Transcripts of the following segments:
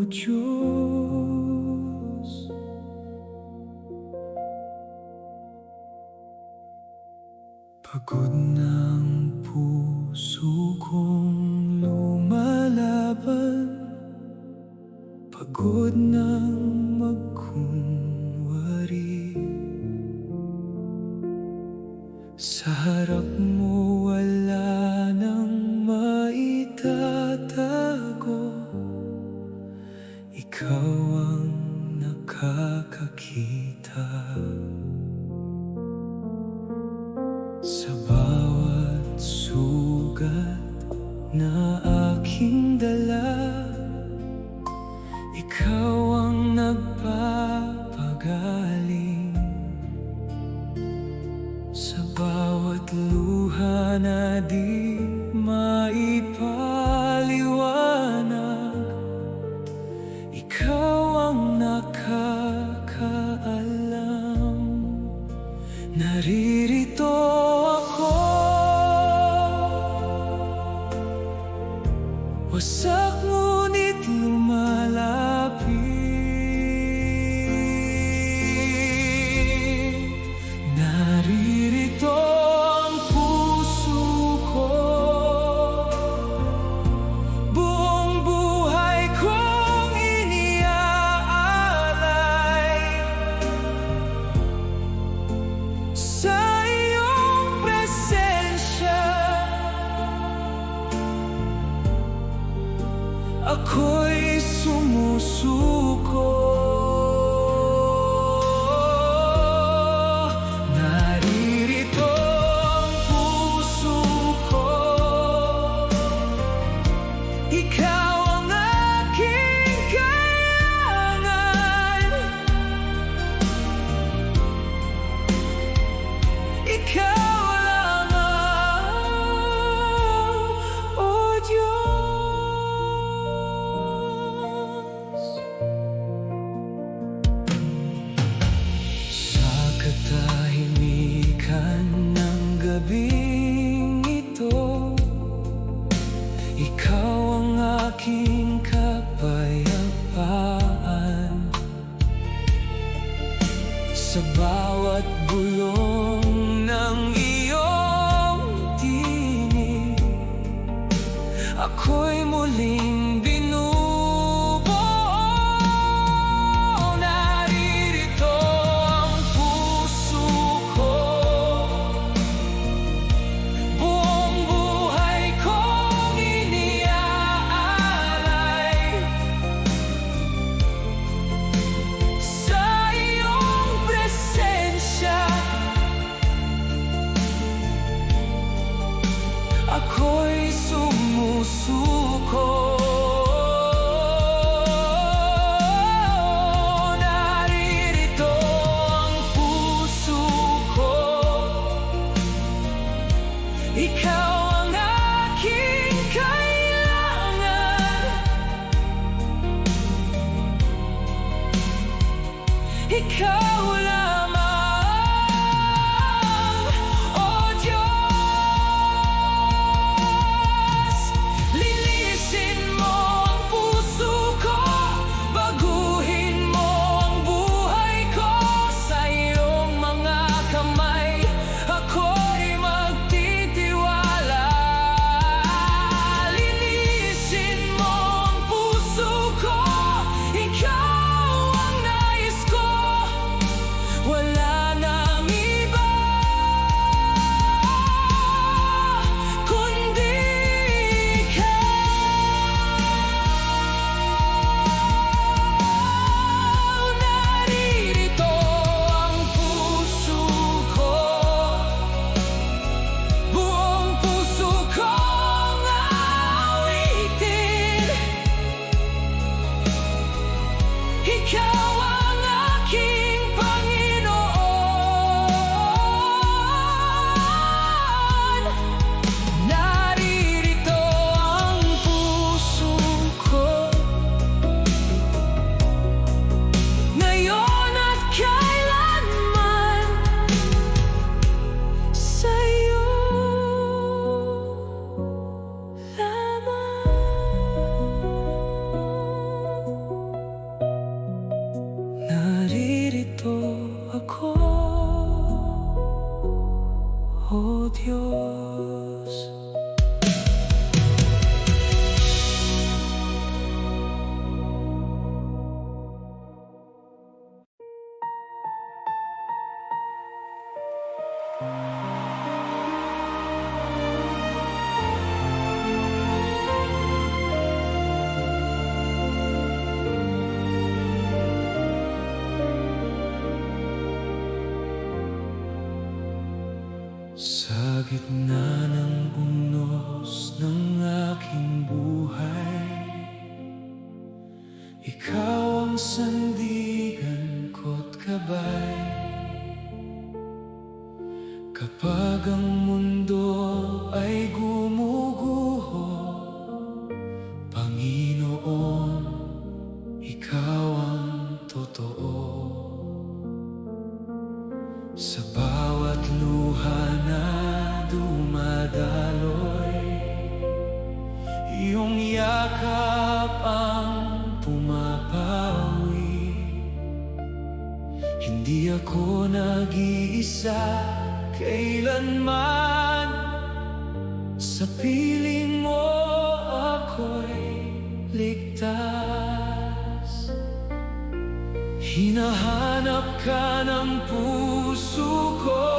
Diyos. Pagod ng puso kong lumalaban, pagod ng magkunwari. Sa harap mo wala nang maitatago, ikaw ang nakakakita. Sa bawat sugat na aking dala, ikaw ang nagpapagaling. Sa bawat luha na di maipaliwanag, ikaw ang nakakaalam. Naririto ako, wasak ngunit lumalapit. Naririto ang puso ko, buong buhay kong iniaalay. Sa iyong presensya, ako'y sumusuko. Naririto ang puso ko, ikaw ang aking kailangan. Ikaw lamang, O Diyos. Sa katahimikan ng gabing ito, ikaw ang aking kapayapaan. Sa bawat bulong ng iyong tinig, ako'y muling binubuo. Naririto ang puso ko, buong buhay kong iniaalay. Sa iyong presensya, ako'y sumusuko. Naririto ang puso ko, ikaw ang aking kailangan. Ikaw lamang, O Diyos. Linisin mo ang puso ko, baguhin mo ang buhay ko. Sa iyong mga kamay ako'y magtitiwala. Linisin mo ang puso ko, ikaw ang nais ko. gitna ng unos ng aking buhay, ikaw ang sandigan ko't gabay. Kapag ang mundo ay gumuguho, Panginoon, ikaw ang totoo. Sa bawat luha na dumadaloy, iyong yakap ang pumapawi. Hindi ako nag-iisa kailanman, sa piling mo ako'y ligtas. Hinahanap ka ng puso ko,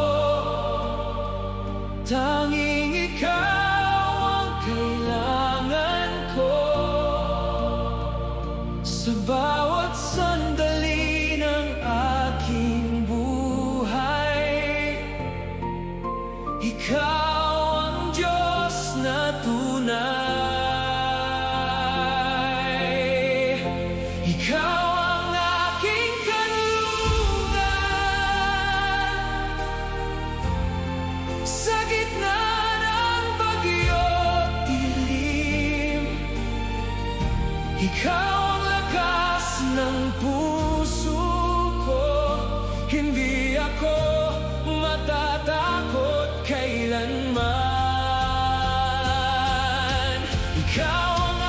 tanging ikaw ang kailangan ko. Sa bawat sandali ng aking buhay, ikaw ang Diyos na tunay. Ikaw ang aking kanlungan, sa gitna ng bagyo't dilim. Ikaw ang lakas ng puso ko, hindi ako matatakot kailanman. Ikaw ang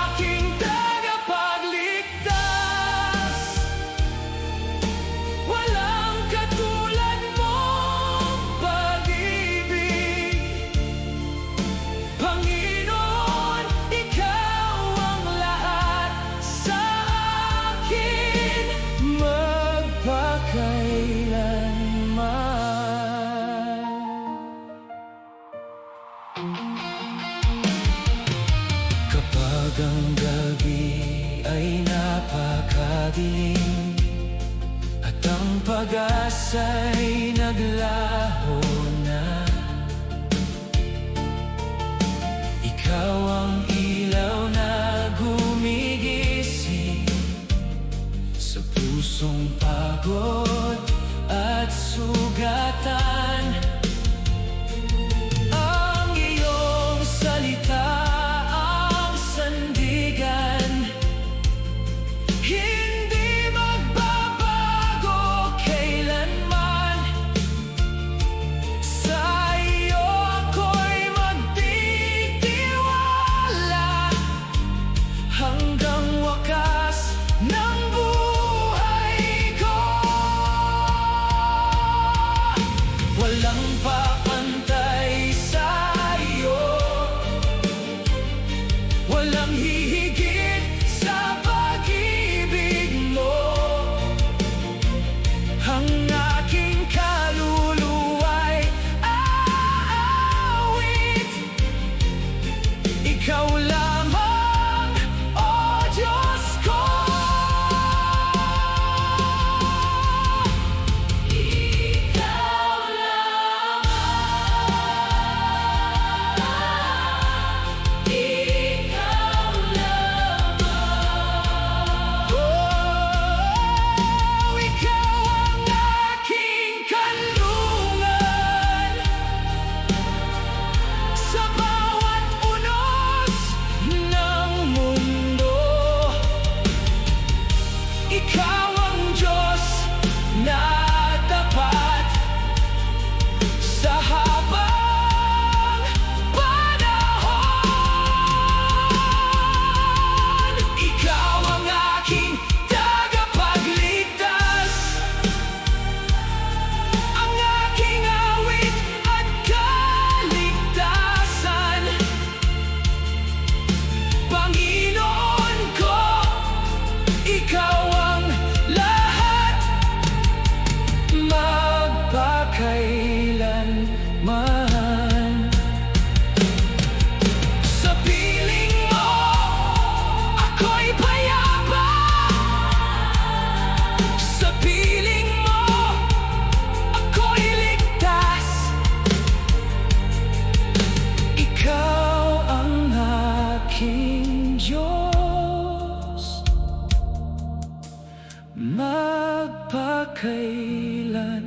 aking tagapagligtas, walang katulad mong pag-ibig. Panginoon, ikaw ang lahat sa akin, magpakailanman. Kapag ang gabi ay napakadilim at ang pag-asa'y naglaho na, ikaw ang ilaw na gumigising sa pusong pagod at sugatan. Ang iyong salita ang sandigan, hindi magbabago kailanman. Sa iyo ako'y magtitiwala hanggang wakas ng buhay ko. Walang papantay sa iyo, walang hihigit sa pag-ibig mo. Ang aking kaluluwa'y aawit, ikaw lamang, O Diyos ko. Ikaw lamang, ikaw lamang. Oh, ikaw ang aking kanlungan, sa bawat unos ng mundo. Ikaw ang Diyos na tapat sa habang panahon. Ikaw ang aking tagapagligtas, ang aking awit at kaligtasan. Panginoon ko, ikaw ang magpakailanman.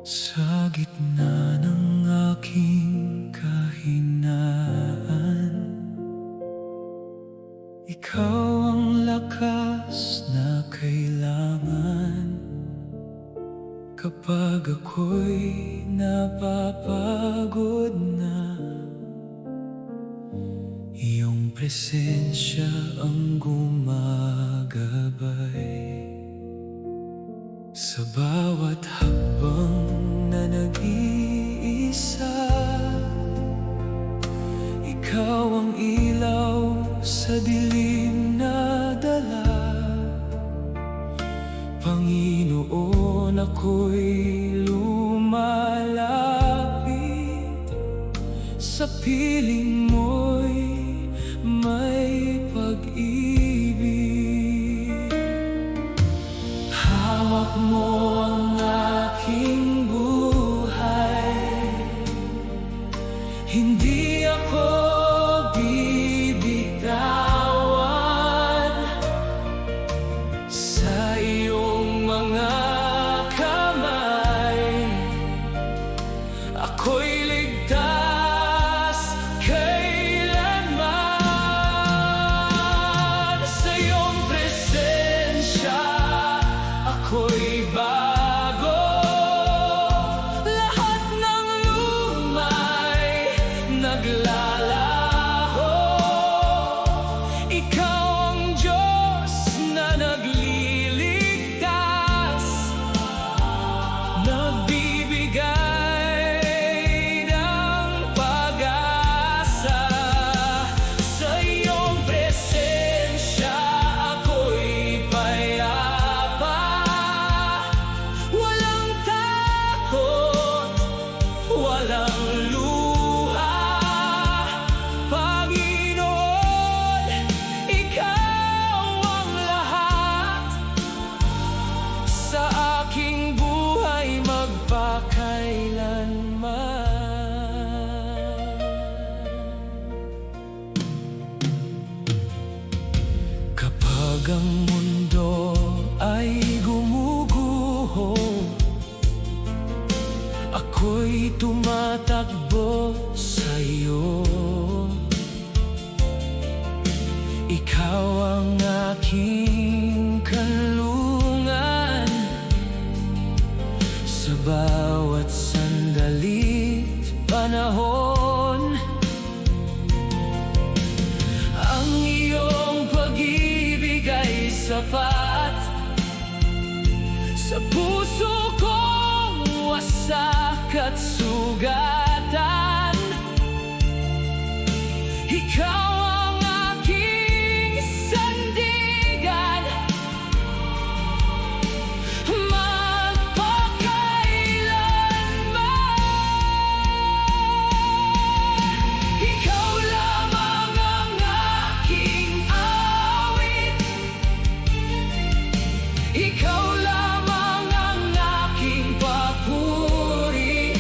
Sa gitna ng aking kahinaan, ikaw ang lakas na kailangan. Kapag ako'y napapagod na, iyong presensya ang gumagabay. Sa bawat hakbang na nag-iisa, ikaw ang ilaw sa dilim na dala. Panginoon, ako'y lumalapit sa piling mo'y may pag-ibig. Hawak mo ang aking buhay, hindi ako bibitawan. Sa iyong mga kamay, ako'y ligtas kailanman. Sa iyong presensya ako'y bago. Lahat ng luma'y naglalaho. Ikaw ang Diyos na nagliligtas, nagbibigay ng pag-asa. Sa iyong presensya ako'y payapa. Walang takot, walang luha. Panginoon, ikaw ang lahat sa aking buhay magpakailanman. Kapag ang mundo ay gumuguho, ako'y tumatakbo sa iyo. Ikaw ang aking kanlungan sa bawat sandali't panahon. Ang iyong pag-ibig ay sapat sa puso kong wasak at sugatan. Ikaw ang aking sandigan, magpakailanman. Ikaw lamang ang aking awit, ikaw lamang ang aking papuri.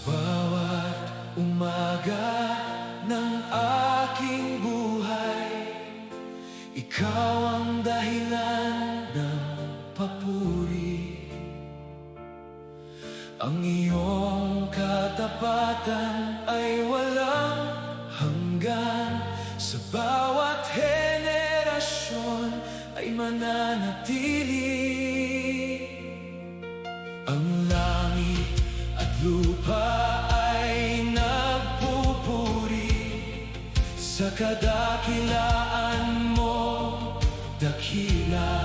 bawat umaga ng aking buhay, ikaw ang dahilan ng papuri. Ang iyong katapatan ay walang hanggan, sa bawat henerasyon ay mananatili. Ang langit at lupa ay nagpupuri sa kadakilaan mo, dakila.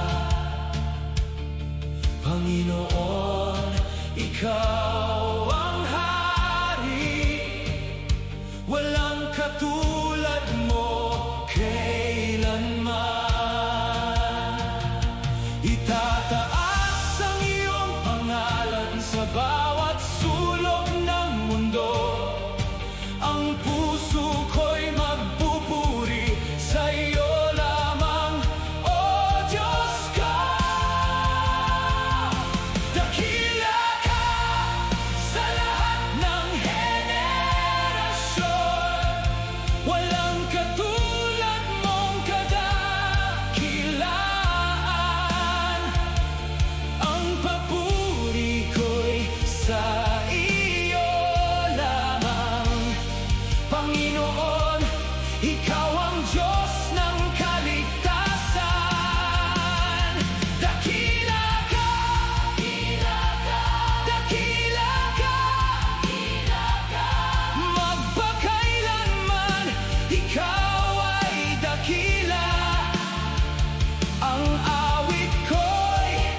Panginoon, ikaw ang hari, walang katulad mo kailanman. Itataas ang iyong pangalan sa bawat sulok ng mundo. Ang puso ko'y magpupuri sa iyo lamang, O Diyos ka. Dakila ka sa lahat ng henerasyon, walang katulad mong kadakilaan. Ang papuri ko'y sa iyo lamang, Panginoon, ikaw ang Diyos ng kaligtasan. Dakila ka, dakila ka, magpakailanman, ikaw ay dakila. Ang awit ko'y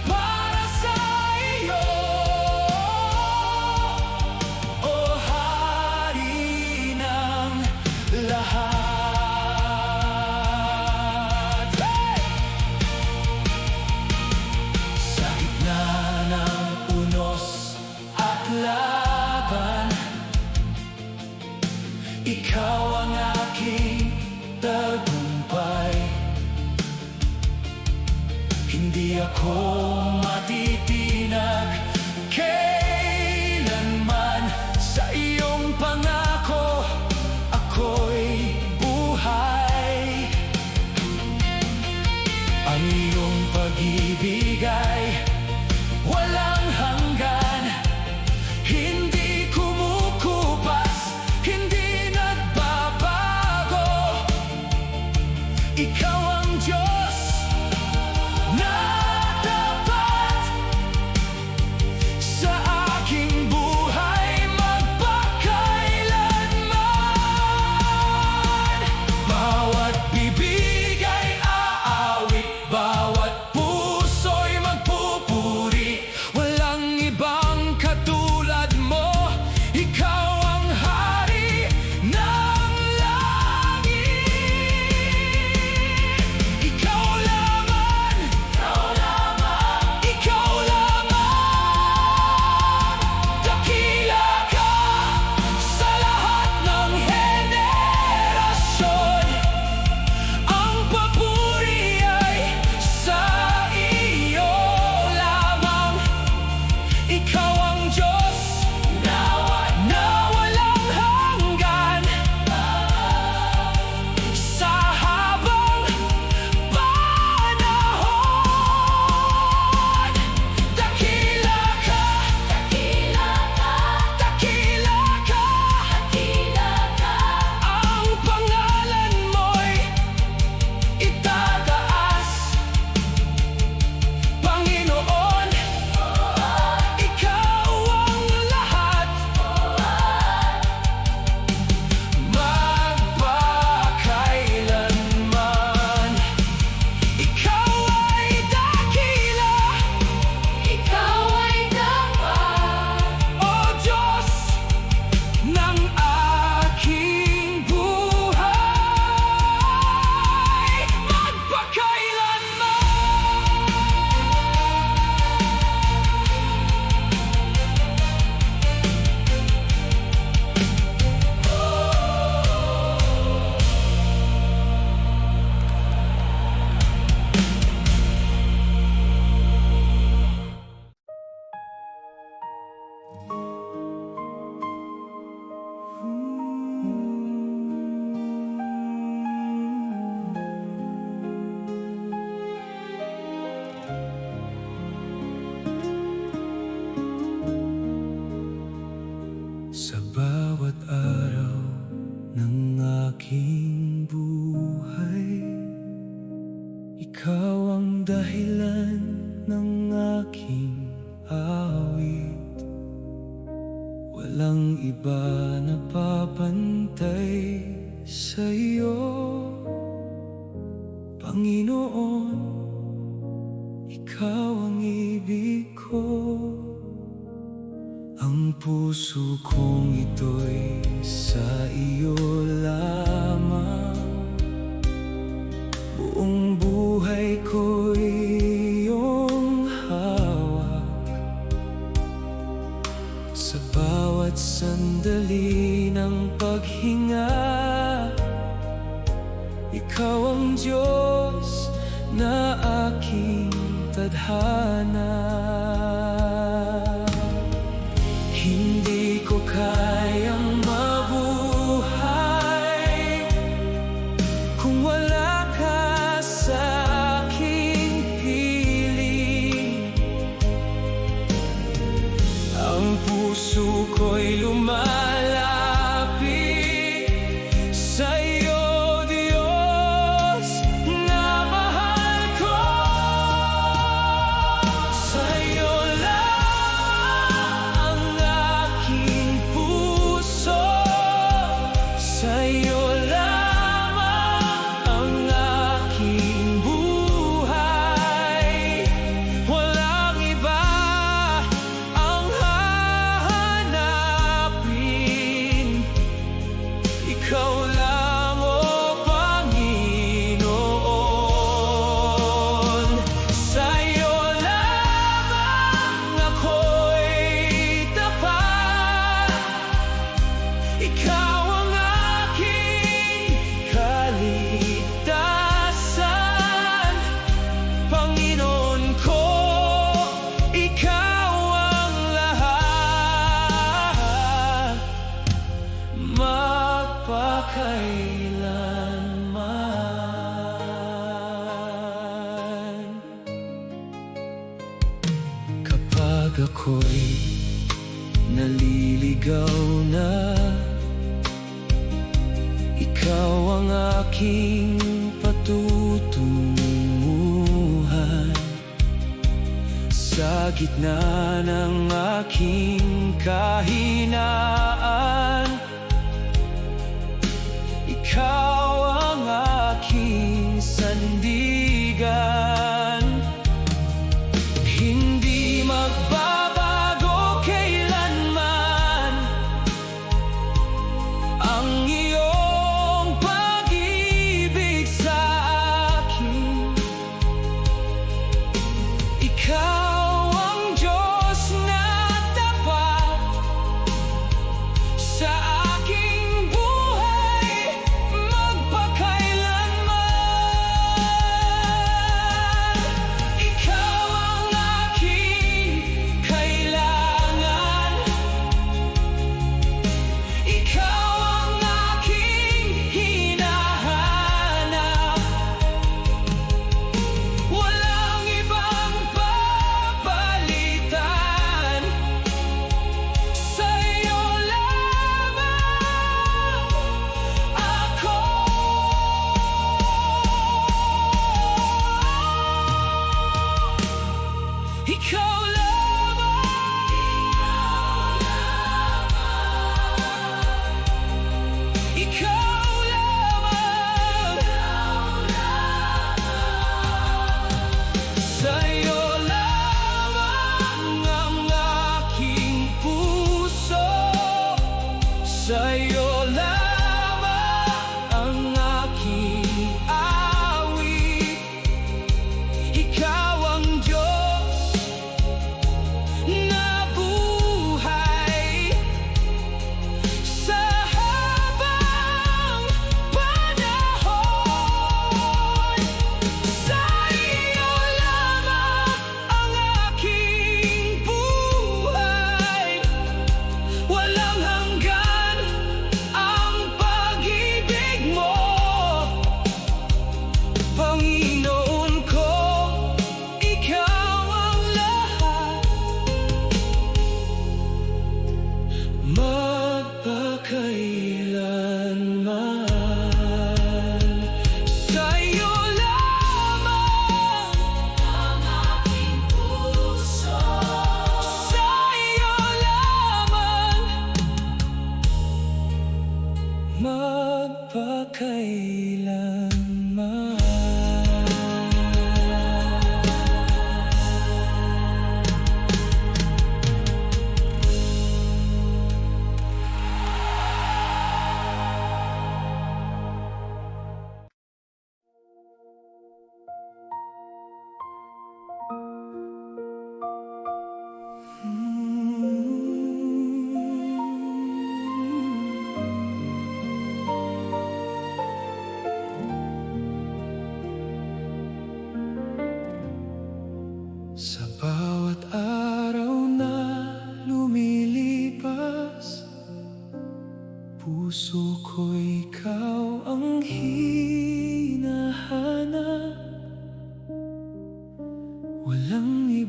para sa iyo, O Hari ng lahat. Sa gitna ng unos at laban, ikaw ang aking tagumpay. Hindi ako matitinag kailanman, sa iyong pangako ako'y buhay. Ang iyong pag-ibig ay walang hanggan, hindi kumukupas, hindi nagbabago. Ikaw ang Diyos na tapat sa aking buhay magpakailanman. Bawat bibig ay aawit, bawat puso'y magpupuri, walang ibang katulad mo. Ikaw ang hari ng langit. dahilan ng aking awit. Walang iba na papantay sa'yo, Panginoon. Ikaw ang ibig ko. Ang puso kong ito'y sa iyo lamang. Buong buhay ko'y iyong hawak. Sa bawat sandali ng paghinga, ikaw ang Diyos na aking tadhana. Hindi ko kayang mabuhay kung wala ka sa aking piling. Ang puso ko'y lumalapit sa iyo, Diyos na mahal ko. Sa iyo lang ang aking puso, sa iyo lamang ang aking buhay. Walang iba ang hahanapin, ikaw lang, o Panginoon. Sa iyo lamang ako'y tapat, ikaw ang aking kaligtasan. Panginoon ko, ikaw ang lahat, magpakailanman. Kapag ako'y naliligaw na, ikaw ang aking patutunguhan. Sa gitna ng aking kahinaan, ikaw ang aking sandigan. Hindi magbabago kailanman ang iyong pag-ibig sa akin. Ikaw ang Diyos na tapat sa aking buhay.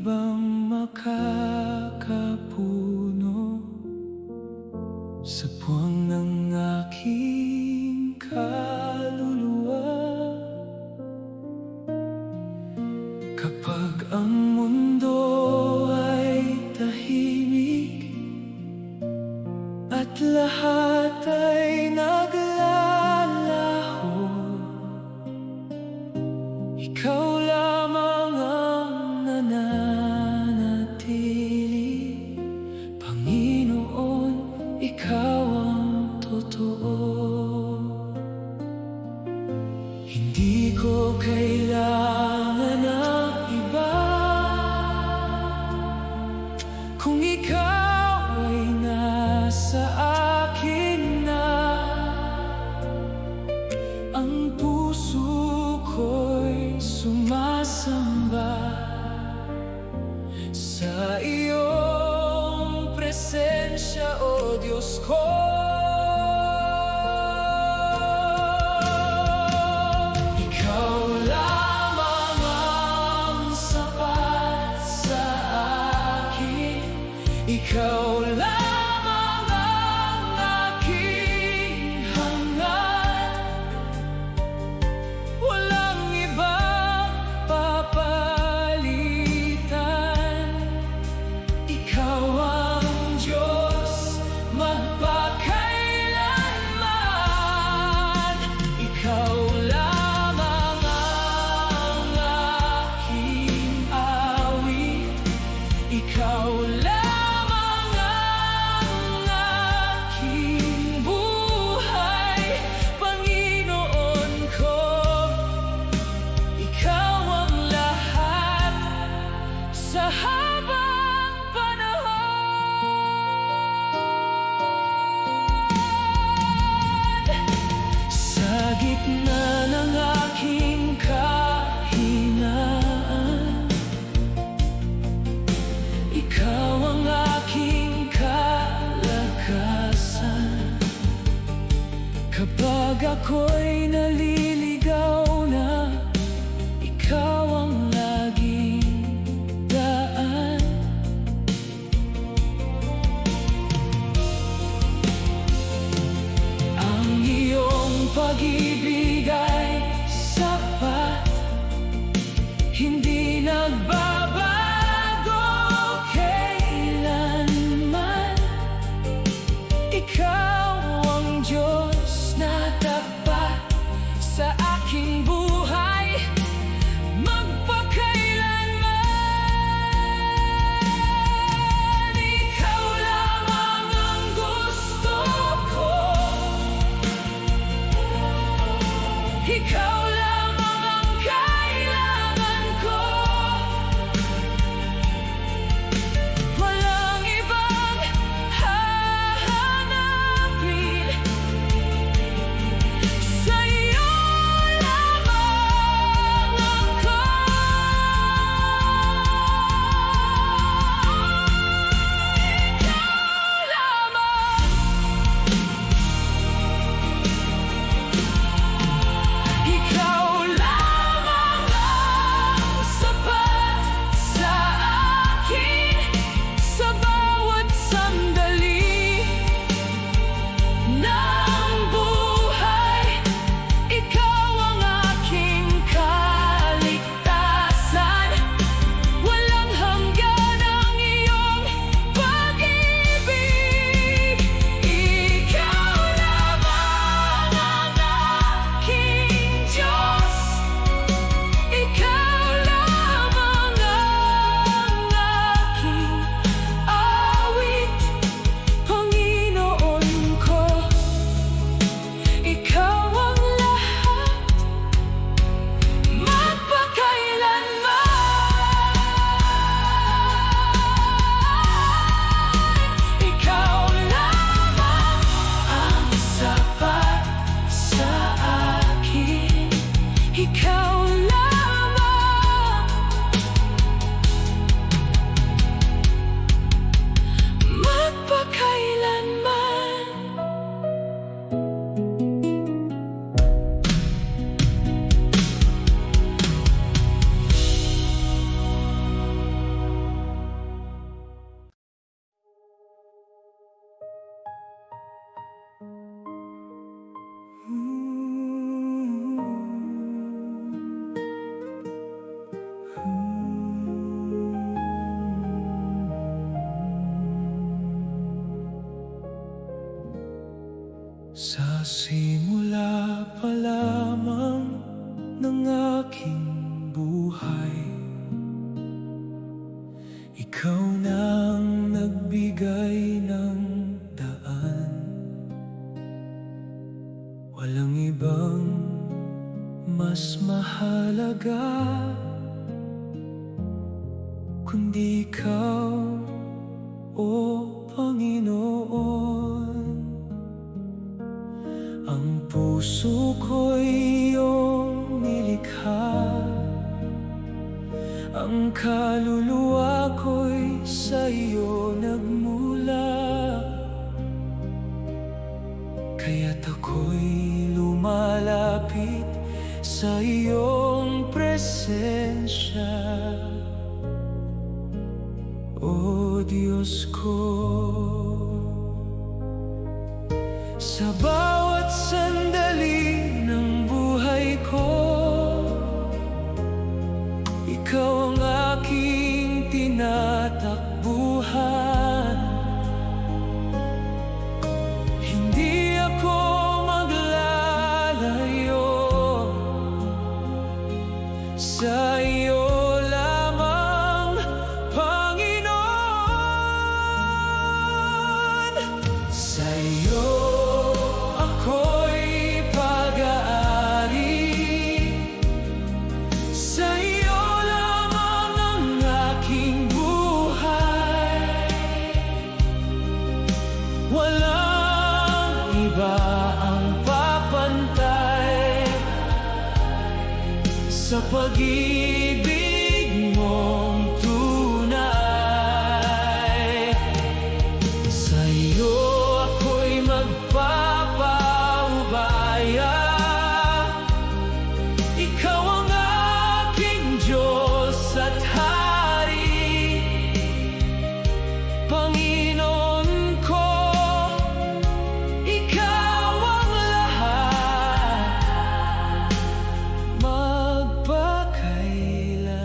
ibang makakapuno sa puwang ng aking kaluluwa. Kapag ang mundo ay tahimik at lahat ay naglalaho, ikaw lamang ang nananatili. Panginoon, ikaw ang totoo. Hindi ko kailangan ng iba kung ikaw ay nasa akin na. Ang puso ko'y sumasamba sa iyong presensya, O Diyos ko. Ikaw lamang ang sapat sa akin. Ikaw lamang ang aking hangad. Walang ibang papalitan. Ikaw ang Diyos magpakailanman. Ikaw lamang ang aking awit. Ikaw lamang ang aking buhay. Panginoon ko, ikaw ang lahat sa habang panahon. Sa gitna ng aking kahinaan, ikaw ang aking kalakasan. Kapag ako'y naliligaw na, ikaw ang laging daan. Ang iyong pag-ibig ay sapat, hindi nagbabago kailanman. Ikaw ang Diyos na tapat sa aking buhay magpakailanman. Ikaw lamang ang gusto ko. Ikaw lamang ang kailangan ko. Walang ibang hahanapin. Sa iyo lamang ako. Ikaw lamang. Ikaw lamang ang sapat sa akin. Sa bawat sandali ng buhay, ikaw ang aking kaligtasan. Walang hanggan ang iyong pag-ibig. Ikaw lamang ang aking Diyos. Ikaw lamang ang aking awit. Panginoon ko, ikaw ang lahat magpakailanman. Ikaw lamang ang sapat sa akin. Ikaw lamang magpakailanman. mas mahalaga kundi ikaw, o Panginoon. Ang puso ko'y iyong nilikha, ang kaluluwa ko'y sa iyo nagmula. Kaya't ako'y lumalapit sa iyong presensya, O Diyos ko. Sa bawat sandali ng buhay ko, ikaw ang aking tinatakbuhan. Hindi ako maglalayo, sa iyo lamang, Panginoon. Sa iyo ako'y pag-aari, sa iyo lamang ang aking buhay. Walang iba ang papantay sa pag-ibig mong tunay. Sa iyo ako'y magpapaubaya, ikaw ang aking Diyos at Hari. Panginoon ko, ikaw ang lahat, magpakailanman.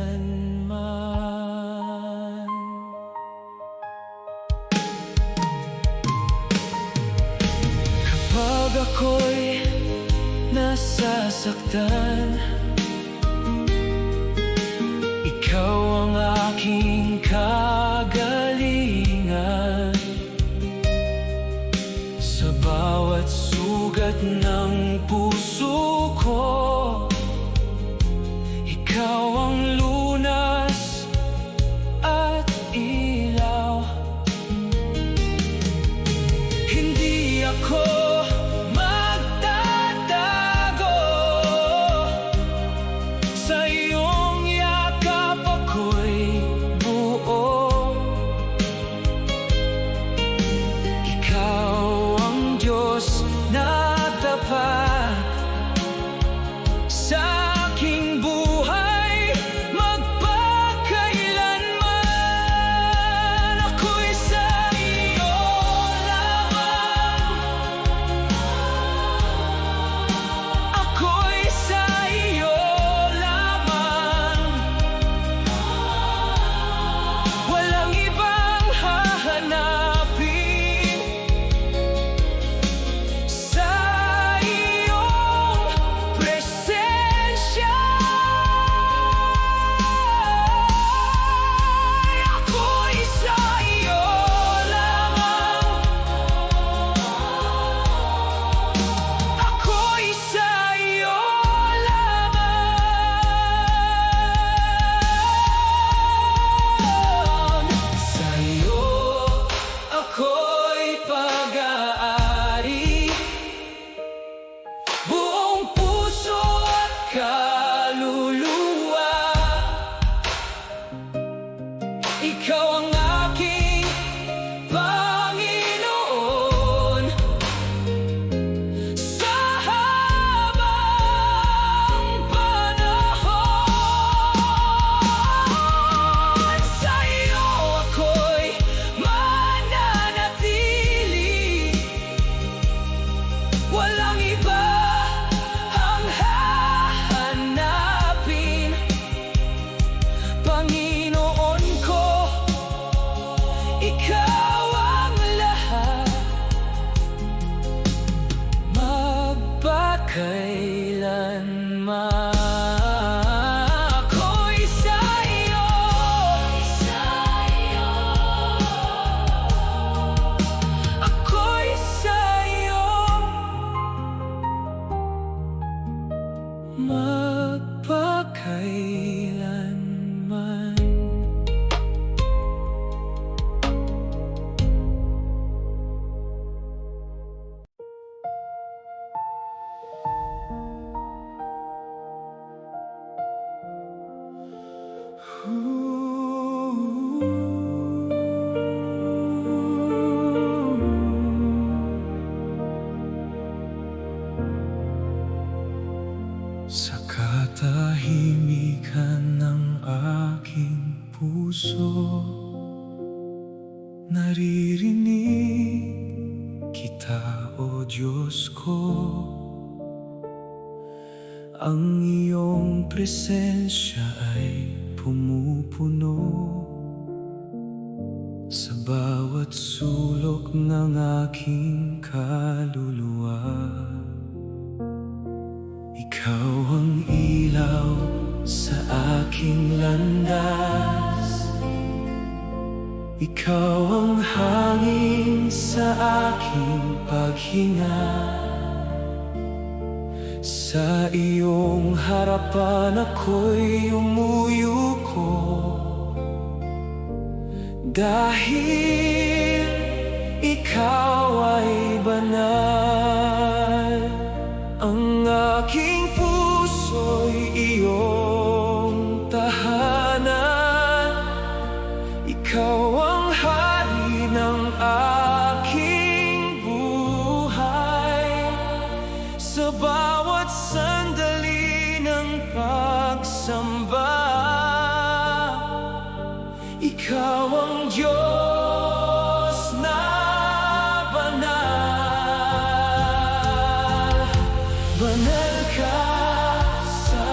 magpakailanman. Sa katahimikan ng aking puso, naririnig kita, O Diyos ko. Ang iyong presensya ay pumupuno sa bawat sulok ng aking kaluluwa. Ikaw ang ilaw sa aking landas, ikaw ang hangin sa aking paghinga. Sa iyong harapan ako'y umuyuko, dahil ikaw ay banal. Ang aking puso'y iyong tahanan, ikaw ang hari ng aking buhay. Sa bawat sandali ng pagsamba, ikaw ang Diyos na banal. Banal ka sa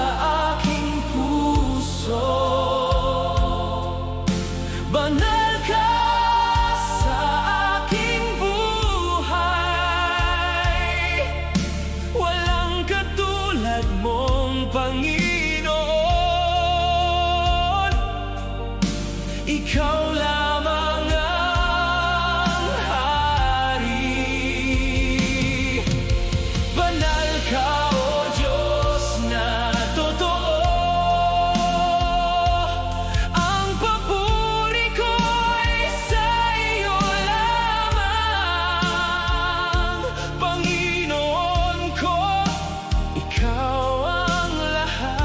aking puso, banal ka sa aking buhay. Walang katulad mong Panginoon, ikaw lamang ang hari. Banal ka, O Diyos na totoo. Ang papuri ko'y sa iyo lamang. Panginoon ko, ikaw ang lahat.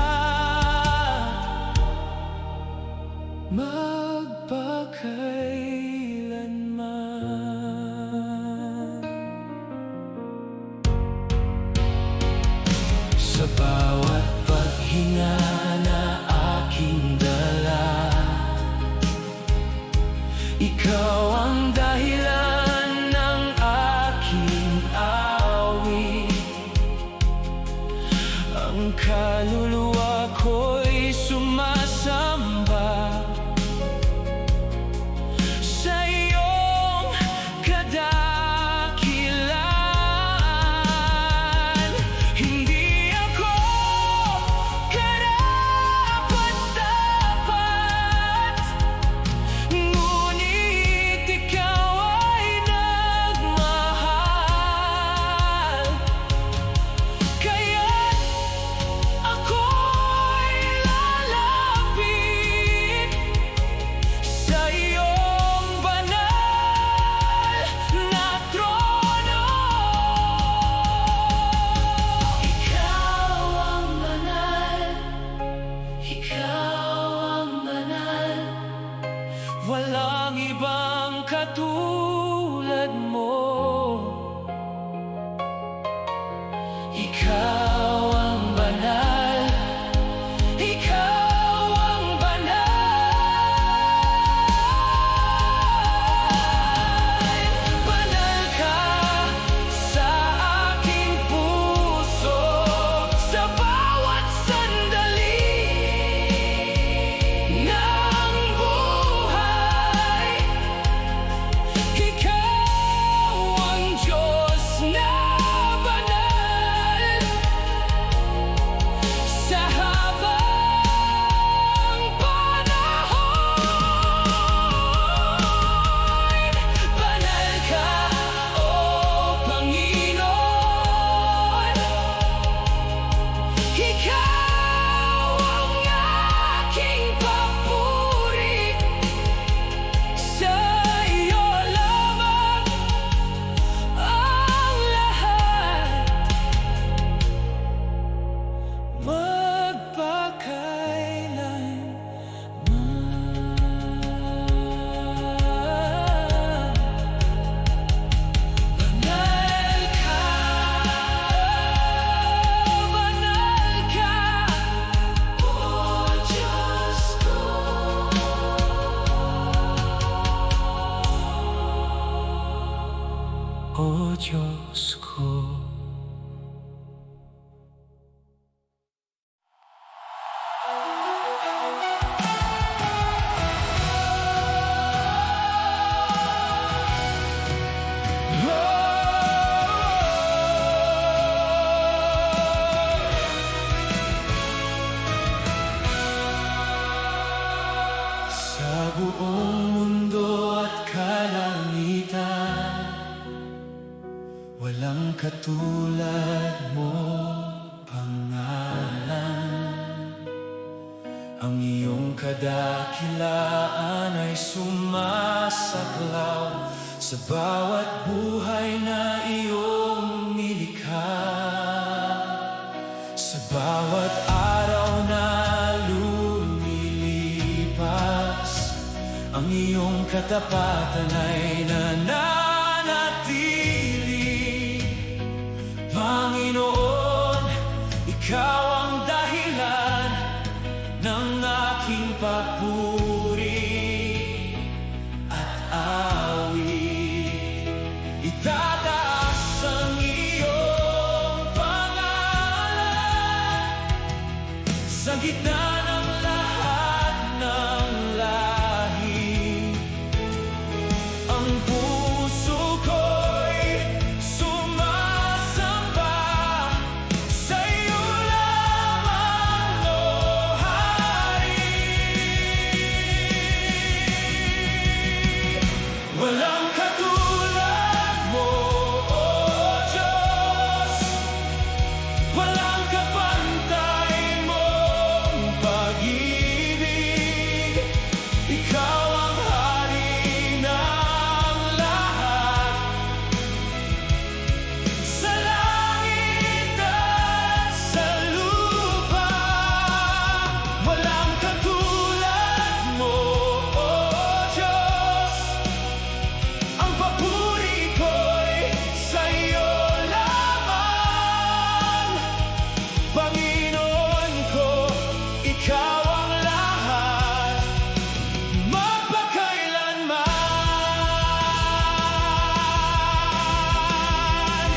Ang iyong kadakilaan ay sumasaklaw sa bawat buhay na iyong nilikha. Sa bawat araw na lumilipas, ang iyong katapatan ay nananatili. Panginoon, ikaw ang dahilan ng aking papuri at awit. Itataas ang iyong pangalan sa gitna ng lahat ng lahi. Ang puso ko'y sumasamba sa iyo lamang, O Hari. Walang katulad mo, O Diyos. Walang kapantay mong pag-ibig. Ikaw ang hari ng lahat, sa langit at sa lupa. Walang katulad mo, O Diyos. Ang papuri ko'y sa iyo lamang. Panginoon ko, ikaw ang lahat, magpakailanman.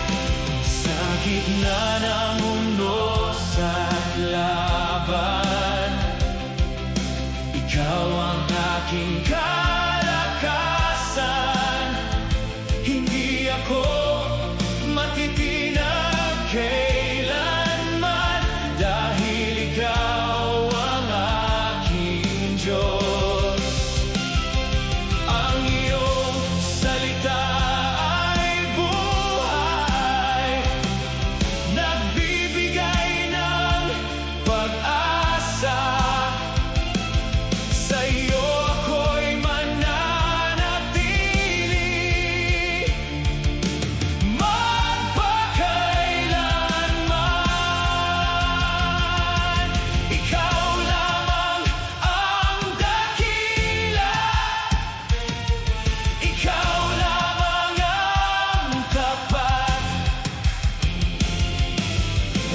Sa gitna ng unos at laban, ikaw ang aking kalakasan. Hindi ako matitinag kailanman, dahil ikaw ang aking Diyos. Ang iyong salita ay buhay, nagbibigay ng pag-asa. Sa iyo ako'y mananatili, magpakailanman. Ikaw lamang ang dakila, ikaw lamang ang tapat.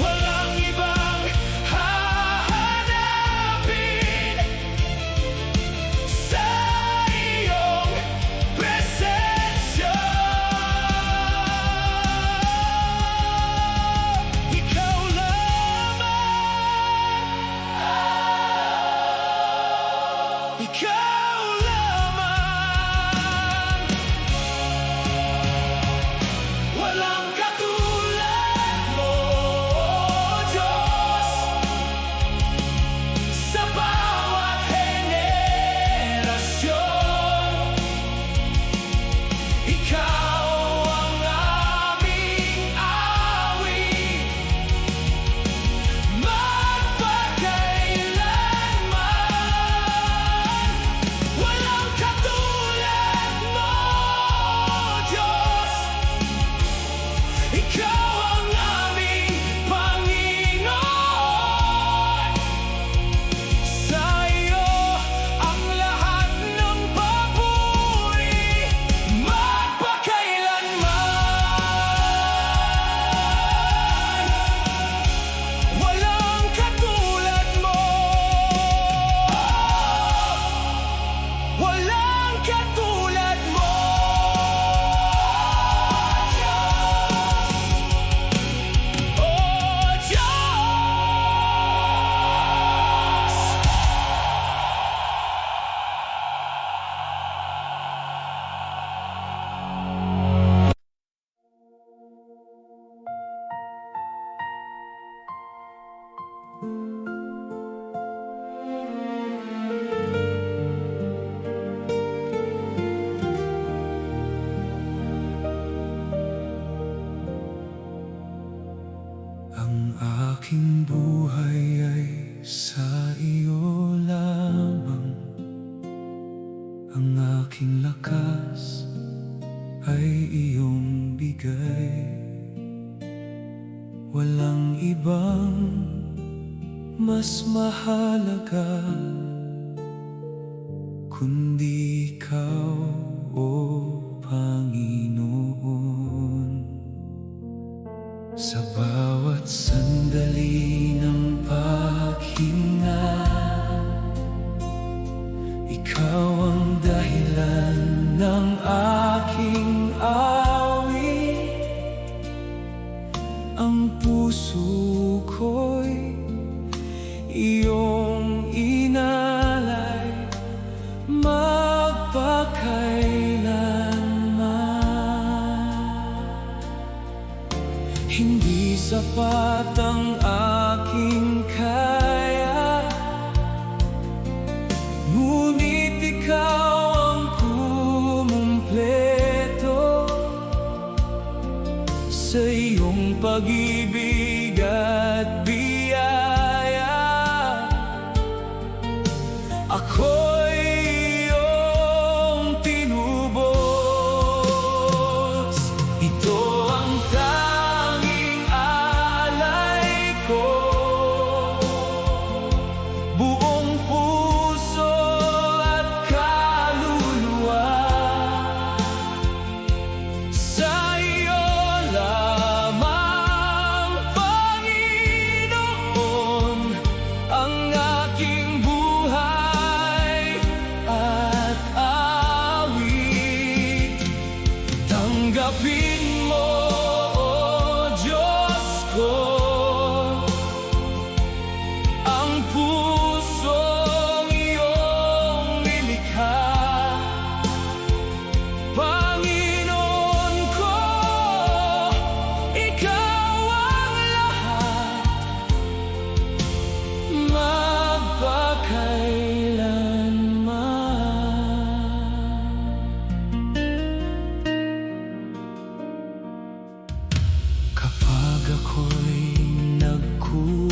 Walang ibang hahanapin sa iyong presensya. Ikaw lamang, ikaw lamang. Walang katulad mo, O Diyos. Sa bawat henerasyon, ikaw ang aming awit, magpakailanman. lakas ay iyong bigay. Walang ibang mas mahalaga kundi ikaw, o Panginoon. Sa bawat sandali ng paghinga, ikaw ang dahilan ng aking awit. Ang puso ko'y iyong inalay magpakailanman. Hindi sapat ang aking kaya, ngunit ikaw ang kumumpleto. Sa iyong pag-ibig at biyaya, ako'y iyong tinubos. Ito ang tanging alay ko, buong puso at kaluluwa. Sa iyo lamang, Panginoon, ang aking buhay at awit. Tanggapin mo, O Diyos ko, ang pusong iyong nilikha. Panginoon ko, ikaw ang lahat, magpakailanman. Kapag ako'y nagkukulang,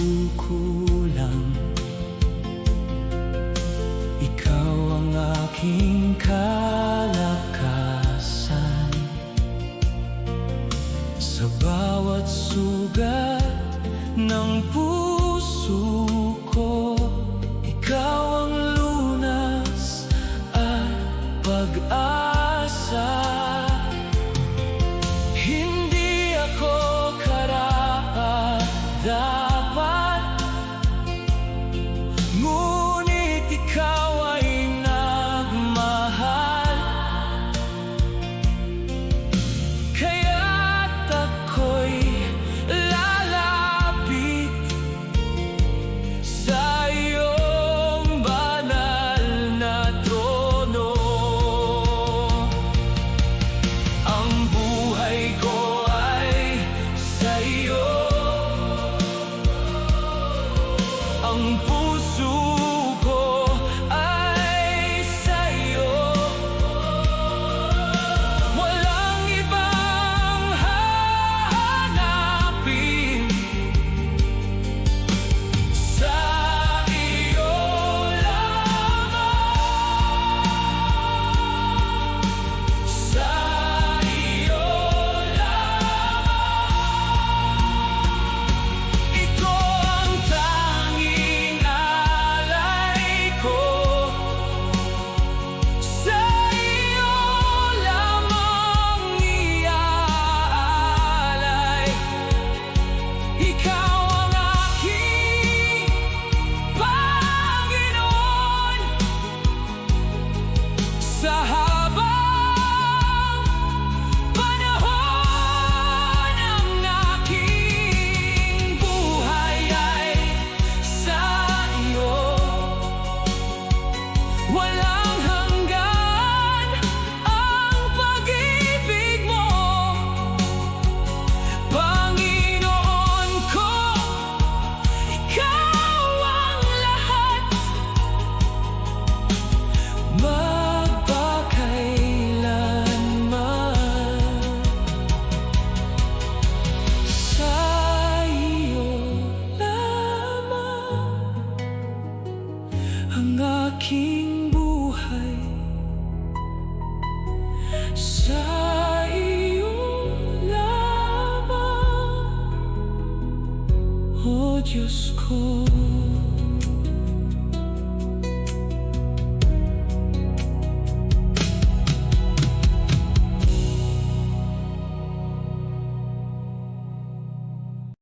ikaw ang aking kalakasan. Sa bawat sugat ng puso ko, ikaw ang lunas at pag-asa. Hindi ako karapat-dapat, ngunit ikaw ay nagmahal. Kaya't ako'y lalapit sa iyong banal na trono. Ang buhay ko ay sa iyo, ang puso ko ay sa iyo. Walang ibang hahanapin, sa iyo lamang, sa iyo lamang. Ito ang tanging alay ko, sa iyo lamang iaalay. Ikaw ang aking Panginoon. Sa habang panahon ng aking buhay ay sa iyo. Walang hanggan ang pag-ibig mo, Panginoon ko. Ikaw ang lahat, magpakailanman. Sa iyo lamang ang aking buhay Diyos ko.